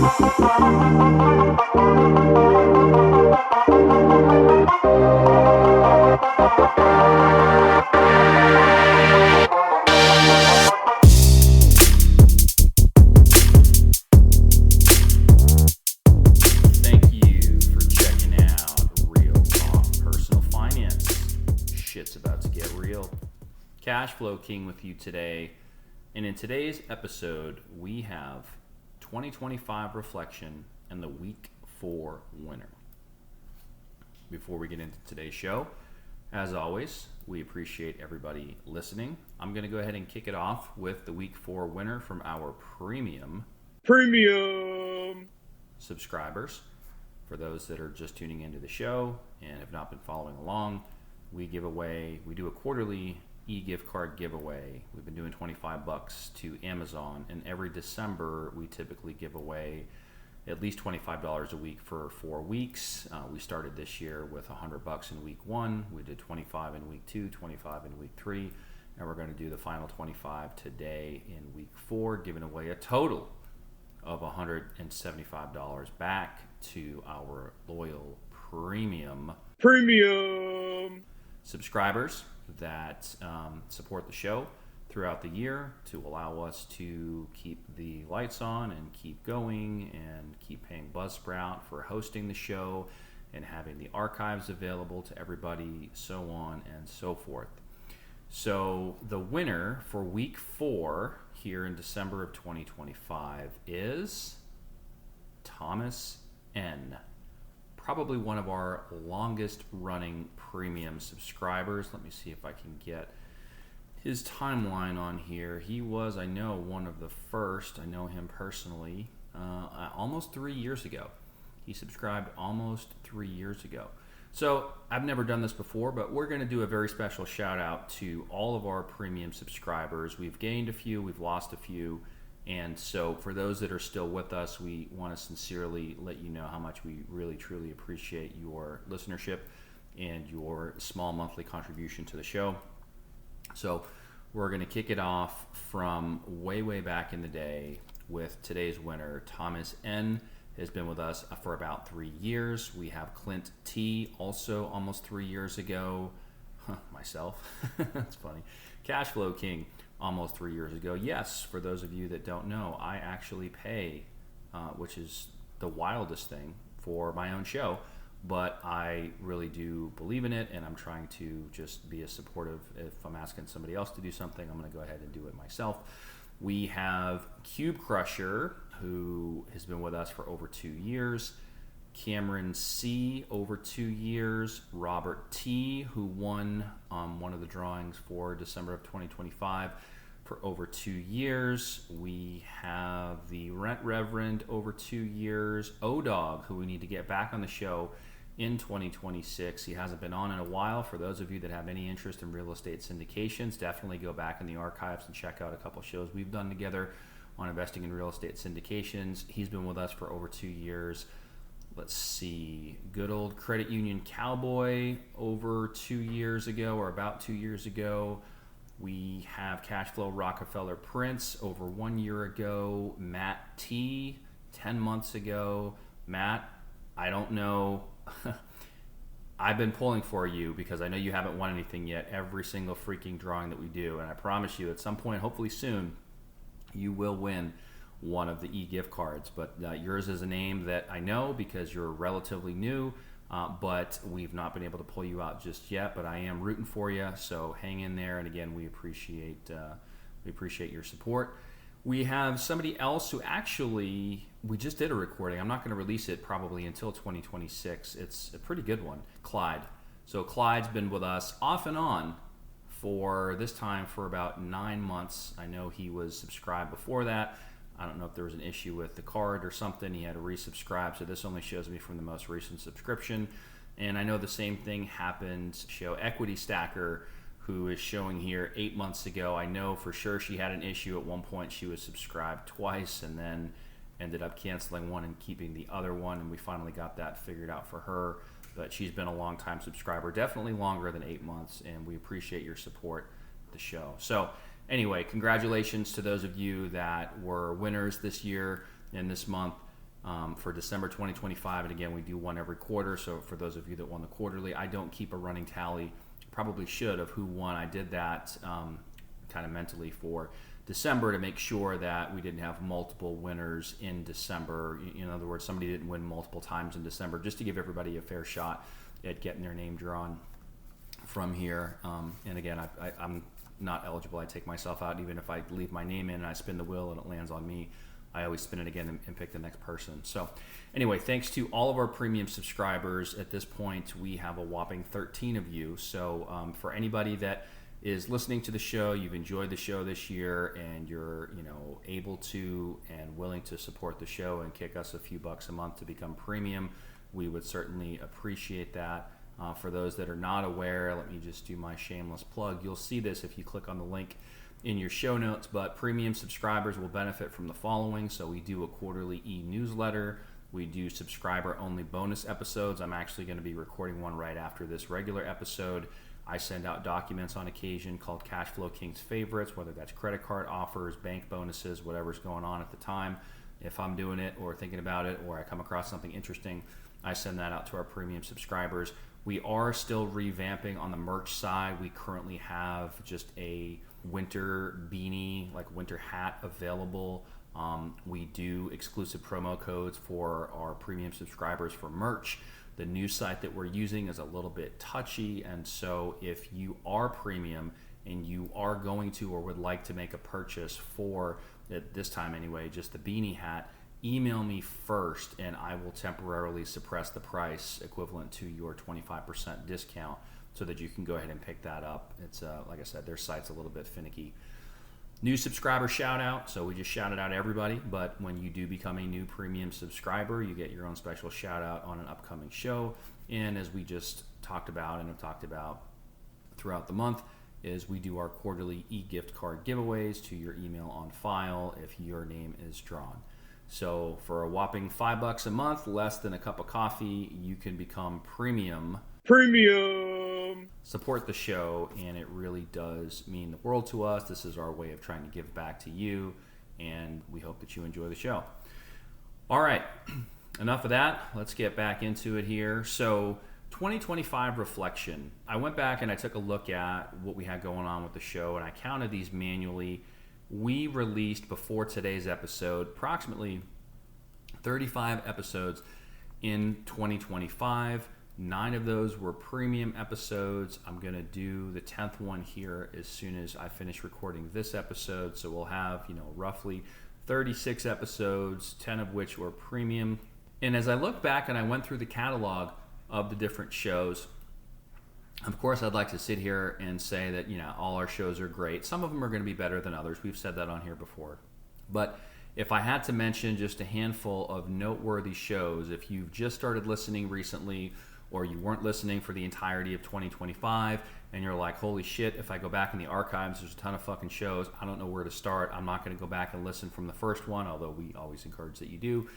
Thank you for checking out Real Talk Personal Finance. Shit's about to get real. Cashflow King with you today. And in today's episode, we have 2025 reflection and the week 4 winner. Before we get into today's show, as always, we appreciate everybody listening. I'm going to go ahead and kick it off with the week 4 winner from our premium subscribers. For those that are just tuning into the show and have not been following along, we do a quarterly e-gift card giveaway. We've been doing $25 to Amazon, and every December we typically give away at least $25 a week for 4 weeks. We started this year with $100 in week 1. We did 25 in week 2, 25 in week 3, and we're going to do the final 25 today in week 4, giving away a total of $175 back to our loyal premium subscribers that support the show throughout the year to allow us to keep the lights on and keep going and keep paying Buzzsprout for hosting the show and having the archives available to everybody, so on and so forth. So the winner for week 4 here in December of 2025 is Thomas N. Probably one of our longest running premium subscribers. Let me see if I can get his timeline on here. He was, I know, one of the first. I know him personally almost 3 years ago. He subscribed almost 3 years ago. So I've never done this before, but we're going to do a very special shout out to all of our premium subscribers. We've gained a few, we've lost a few. And so for those that are still with us, we want to sincerely let you know how much we really, truly appreciate your listenership and your small monthly contribution to the show. So we're going to kick it off from way, way back in the day with today's winner. Thomas N. has been with us for about 3 years. We have Clint T. also almost 3 years ago. Myself. That's funny. Cashflow King almost 3 years ago. Yes, for those of you that don't know, I actually pay, which is the wildest thing for my own show, but I really do believe in it, and I'm trying to just be as supportive. If I'm asking somebody else to do something, I'm going to go ahead and do it myself. We have Cube Crusher, who has been with us for over 2 years. Cameron C, over 2 years. Robert T, who won one of the drawings for December of 2025 for over 2 years. We have the Rent Reverend, over 2 years. O-Dog, who we need to get back on the show in 2026. He hasn't been on in a while. For those of you that have any interest in real estate syndications, definitely go back in the archives and check out a couple shows we've done together on investing in real estate syndications. He's been with us for over 2 years. Let's see, good old Credit Union Cowboy, over 2 years ago, or about 2 years ago. We have Cashflow Rockefeller Prince, over 1 year ago. Matt T, 10 months ago. Matt, I don't know. I've been pulling for you because I know you haven't won anything yet, every single freaking drawing that we do. And I promise you, at some point, hopefully soon, you will win one of the e-gift cards. But yours is a name that I know because you're relatively new, but we've not been able to pull you out just yet. But I am rooting for you, so hang in there. And again, we appreciate your support. We have somebody else who actually, we just did a recording. I'm not going to release it probably until 2026. It's a pretty good one, Clyde. So Clyde's been with us off and on for this time for about 9 months. I know he was subscribed before that. I don't know if there was an issue with the card or something. He had to resubscribe, so this only shows me from the most recent subscription. And I know the same thing happened. Show Equity Stacker, who is showing here 8 months ago. I know for sure she had an issue at one point. She was subscribed twice and then ended up canceling one and keeping the other one, and we finally got that figured out for her. But she's been a long-time subscriber, definitely longer than 8 months, and we appreciate your support of the show. So anyway, congratulations to those of you that were winners this year and this month. for December 2025. And again, we do one every quarter. So for those of you that won the quarterly, I don't keep a running tally. Probably should of who won. I did that kind of mentally for December to make sure that we didn't have multiple winners in December. In other words, somebody didn't win multiple times in December, just to give everybody a fair shot at getting their name drawn from here. And again, I'm not eligible. I take myself out. Even if I leave my name in and I spin the wheel and it lands on me, I always spin it again and pick the next person. So anyway, thanks to all of our premium subscribers. At this point, we have a whopping 13 of you. So for anybody that is listening to the show, you've enjoyed the show this year, and you're able to and willing to support the show and kick us a few bucks a month to become premium, we would certainly appreciate that. For those that are not aware, let me just do my shameless plug. You'll see this if you click on the link in your show notes, but premium subscribers will benefit from the following. So we do a quarterly e-newsletter. We do subscriber-only bonus episodes. I'm actually going to be recording one right after this regular episode. I send out documents on occasion called Cashflow King's Favorites, whether that's credit card offers, bank bonuses, whatever's going on at the time. If I'm doing it or thinking about it, or I come across something interesting, I send that out to our premium subscribers. We are still revamping on the merch side. We currently have just a winter beanie, like winter hat available. We do exclusive promo codes for our premium subscribers for merch. The new site that we're using is a little bit touchy, and so if you are premium and you are going to or would like to make a purchase for, at this time anyway, just the beanie hat, email me first and I will temporarily suppress the price equivalent to your 25% discount so that you can go ahead and pick that up. It's like I said, their site's a little bit finicky. New subscriber shout out. So we just shouted out everybody, but when you do become a new premium subscriber, you get your own special shout out on an upcoming show. And as we just talked about and have talked about throughout the month, is we do our quarterly e-gift card giveaways to your email on file if your name is drawn. So for a whopping $5 a month, less than a cup of coffee, you can become premium. Support the show, and it really does mean the world to us. This is our way of trying to give back to you, and we hope that you enjoy the show. All right, enough of that. Let's get back into it here. So 2025 reflection. I went back and I took a look at what we had going on with the show, and I counted these manually. We released, before today's episode, approximately 35 episodes in 2025. 9 of those were premium episodes. I'm going to do the 10th one here as soon as I finish recording this episode. So we'll have, roughly 36 episodes, 10 of which were premium. And as I look back and I went through the catalog of the different shows, of course, I'd like to sit here and say that, all our shows are great. Some of them are going to be better than others. We've said that on here before. But if I had to mention just a handful of noteworthy shows, if you've just started listening recently, or you weren't listening for the entirety of 2025, and you're like, holy shit, if I go back in the archives, there's a ton of fucking shows. I don't know where to start. I'm not going to go back and listen from the first one, although we always encourage that you do.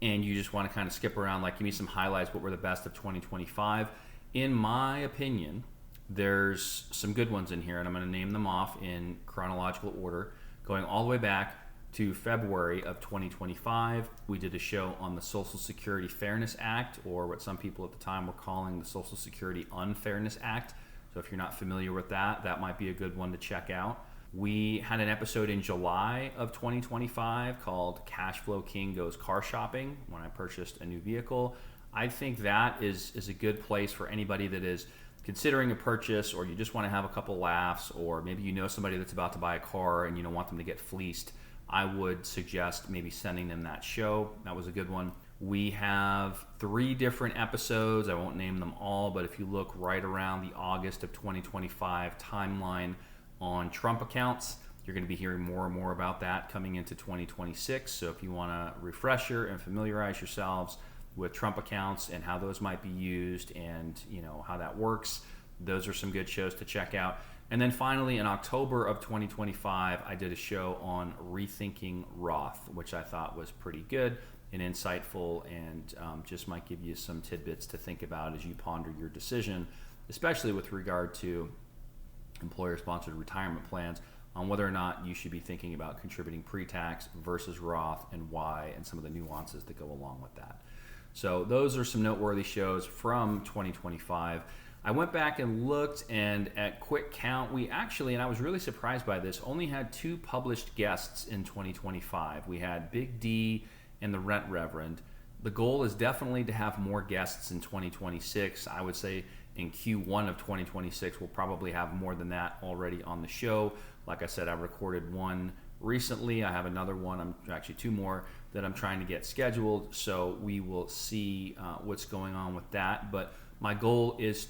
And you just want to kind of skip around, like, give me some highlights, what were the best of 2025. In my opinion, there's some good ones in here, and I'm going to name them off in chronological order, going all the way back to February of 2025. We did a show on the Social Security Fairness Act, or what some people at the time were calling the Social Security Unfairness Act. So if you're not familiar with that, that might be a good one to check out. We had an episode in July of 2025 called Cashflow King Goes Car Shopping, when I purchased a new vehicle. I think that is a good place for anybody that is considering a purchase, or you just want to have a couple laughs, or maybe you know somebody that's about to buy a car and you don't want them to get fleeced. I would suggest maybe sending them that show. That was a good one. We have 3 different episodes. I won't name them all, but if you look right around the August of 2025 timeline on Trump accounts, you're going to be hearing more and more about that coming into 2026. So if you want to refresher and familiarize yourselves with Trump accounts and how those might be used and how that works, those are some good shows to check out. And then finally, in October of 2025, I did a show on rethinking Roth, which I thought was pretty good and insightful, and just might give you some tidbits to think about as you ponder your decision, especially with regard to employer-sponsored retirement plans. on whether or not you should be thinking about contributing pre-tax versus Roth and why, and some of the nuances that go along with that. So those are some noteworthy shows from 2025. I went back and looked, and at quick count, we actually, and I was really surprised by this, only had 2 published guests in 2025. We had Big D and the Rent Reverend. The goal is definitely to have more guests in 2026. I would say in Q1 of 2026, we'll probably have more than that already on the show. Like I said, I recorded one recently. I have another one, actually 2 more that I'm trying to get scheduled. So we will see what's going on with that. But my goal is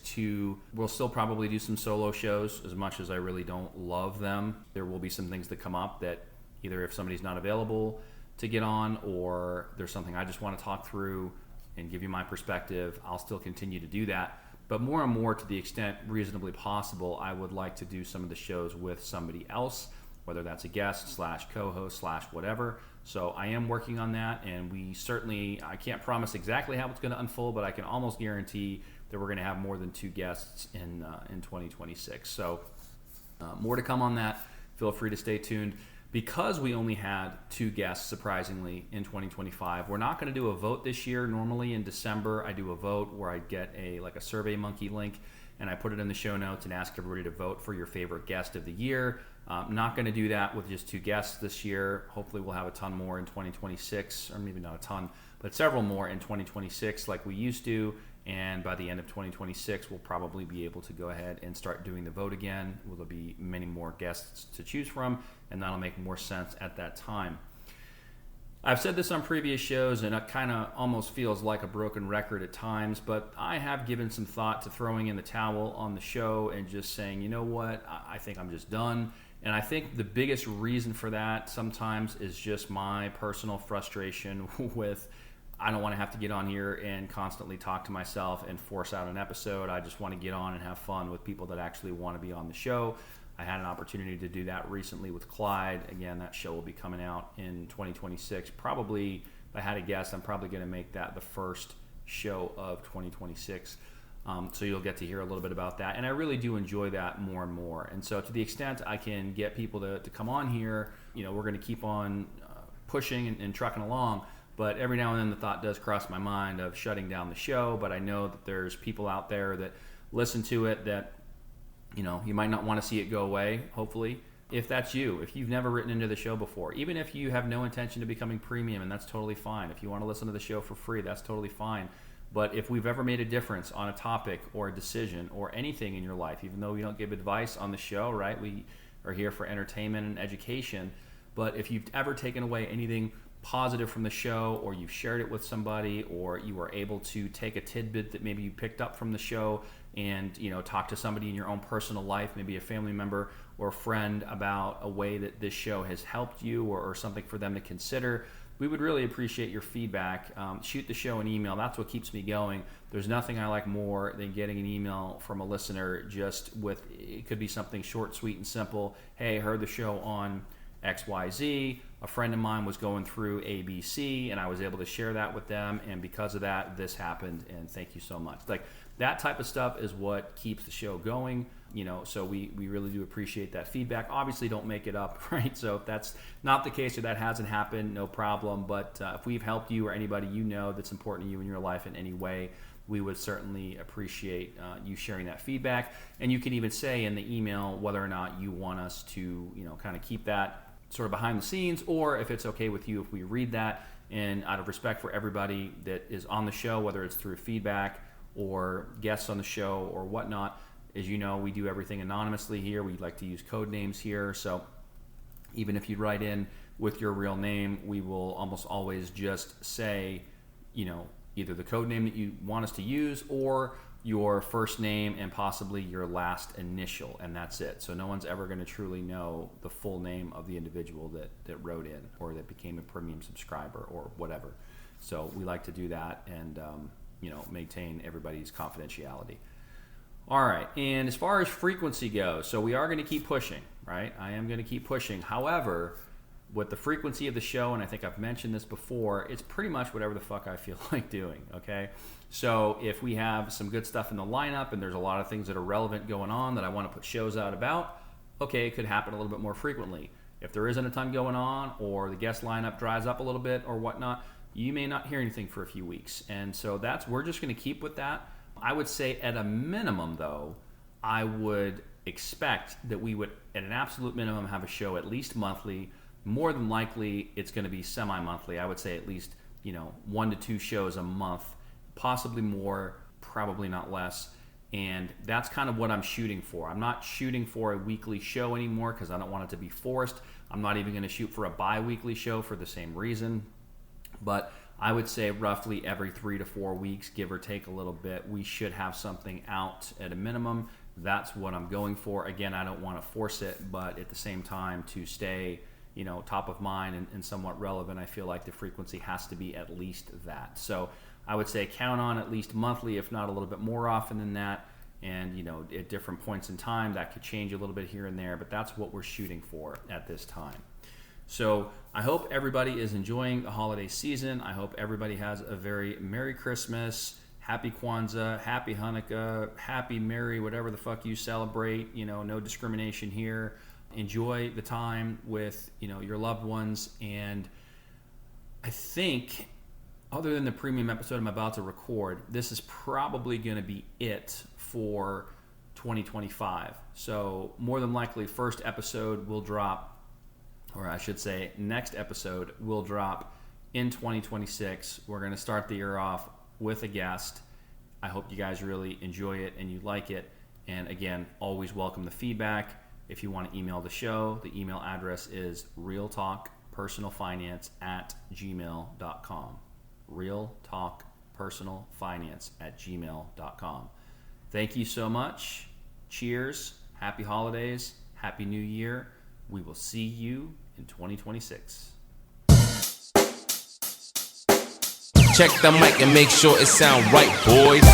we'll still probably do some solo shows, as much as I really don't love them. There will be some things that come up that either if somebody's not available to get on, or there's something I just want to talk through and give you my perspective, I'll still continue to do that. But more and more, to the extent reasonably possible, I would like to do some of the shows with somebody else, whether that's a guest / co-host / whatever. So I am working on that, and I can't promise exactly how it's going to unfold, but I can almost guarantee that we're going to have more than 2 guests in 2026. So more to come on that. Feel free to stay tuned. Because we only had 2 guests, surprisingly, in 2025, we're not going to do a vote this year. Normally in December, I do a vote where I get a SurveyMonkey link, and I put it in the show notes and ask everybody to vote for your favorite guest of the year. Not going to do that with just 2 guests this year. Hopefully we'll have a ton more in 2026, or maybe not a ton, but several more in 2026 like we used to. And by the end of 2026, we'll probably be able to go ahead and start doing the vote again. There'll be many more guests to choose from, and that'll make more sense at that time. I've said this on previous shows, and it kind of almost feels like a broken record at times, but I have given some thought to throwing in the towel on the show and just saying, you know what, I think I'm just done. And I think the biggest reason for that sometimes is just my personal frustration with, I don't want to have to get on here and constantly talk to myself and force out an episode. I just want to get on and have fun with people that actually want to be on the show. I had an opportunity to do that recently with Clyde. Again, that show will be coming out in 2026. Probably, if I had a guess, I'm probably going to make that the first show of 2026. So you'll get to hear a little bit about that. And I really do enjoy that more and more. And so to the extent I can get people to come on here, we're going to keep on pushing and trucking along. But every now and then the thought does cross my mind of shutting down the show. But I know that there's people out there that listen to it that, you might not want to see it go away, hopefully. If that's you, if you've never written into the show before, even if you have no intention of becoming premium, and that's totally fine. If you want to listen to the show for free, that's totally fine. But if we've ever made a difference on a topic or a decision or anything in your life, even though we don't give advice on the show, right? We are here for entertainment and education. But if you've ever taken away anything positive from the show, or you've shared it with somebody, or you were able to take a tidbit that maybe you picked up from the show and talk to somebody in your own personal life, maybe a family member or a friend, about a way that this show has helped you, or something for them to consider, we would really appreciate your feedback. Shoot the show an email. That's what keeps me going. There's nothing I like more than getting an email from a listener just with, it could be something short, sweet, and simple. Hey, heard the show on XYZ. A friend of mine was going through ABC, and I was able to share that with them, and because of that, this happened, and thank you so much. Like, that type of stuff is what keeps the show going, so we really do appreciate that feedback. Obviously, don't make it up, right? So if that's not the case, or that hasn't happened, no problem. But if we've helped you or anybody that's important to you in your life in any way, we would certainly appreciate you sharing that feedback. And you can even say in the email whether or not you want us to, kind of keep that sort of behind the scenes, or if it's okay with you if we read that. And out of respect for everybody that is on the show, whether it's through feedback or guests on the show or whatnot, as you know, we do everything anonymously here. We like to use code names here. So even if you write in with your real name, we will almost always just say, either the code name that you want us to use, or your first name and possibly your last initial, and that's it. So no one's ever going to truly know the full name of the individual that wrote in or that became a premium subscriber or whatever. So we like to do that and maintain everybody's confidentiality. All right, and as far as frequency goes, so we are going to keep pushing, right? I am going to keep pushing. However, with the frequency of the show, and I think I've mentioned this before, it's pretty much whatever the fuck I feel like doing, okay? So if we have some good stuff in the lineup and there's a lot of things that are relevant going on that I want to put shows out about, okay, it could happen a little bit more frequently. If there isn't a ton going on, or the guest lineup dries up a little bit or whatnot, you may not hear anything for a few weeks. And so we're just going to keep with that. I would say at a minimum, though, I would expect that we would, at an absolute minimum, have a show at least monthly. More than likely, it's going to be semi-monthly. I would say at least 1 to 2 shows a month, possibly more, probably not less. And that's kind of what I'm shooting for. I'm not shooting for a weekly show anymore because I don't want it to be forced. I'm not even going to shoot for a bi-weekly show for the same reason. But I would say roughly every 3 to 4 weeks, give or take a little bit, we should have something out at a minimum. That's what I'm going for. Again, I don't want to force it, but at the same time, to stay top of mind and somewhat relevant, I feel like the frequency has to be at least that. So I would say count on at least monthly, if not a little bit more often than that. And at different points in time, that could change a little bit here and there, but that's what we're shooting for at this time. So I hope everybody is enjoying the holiday season. I hope everybody has a very Merry Christmas, Happy Kwanzaa, Happy Hanukkah, Happy Merry, whatever the fuck you celebrate. No discrimination here. Enjoy the time with your loved ones. And I think, other than the premium episode I'm about to record, this is probably going to be it for 2025. So more than likely, first episode will drop, or I should say next episode will drop in 2026. We're going to start the year off with a guest. I hope you guys really enjoy it and you like it. And again, always welcome the feedback. If you want to email the show, the email address is realtalkpersonalfinance@gmail.com. realtalkpersonalfinance@gmail.com. Thank you so much. Cheers. Happy holidays. Happy New Year. We will see you in 2026. Check the mic and make sure it sound right, boys.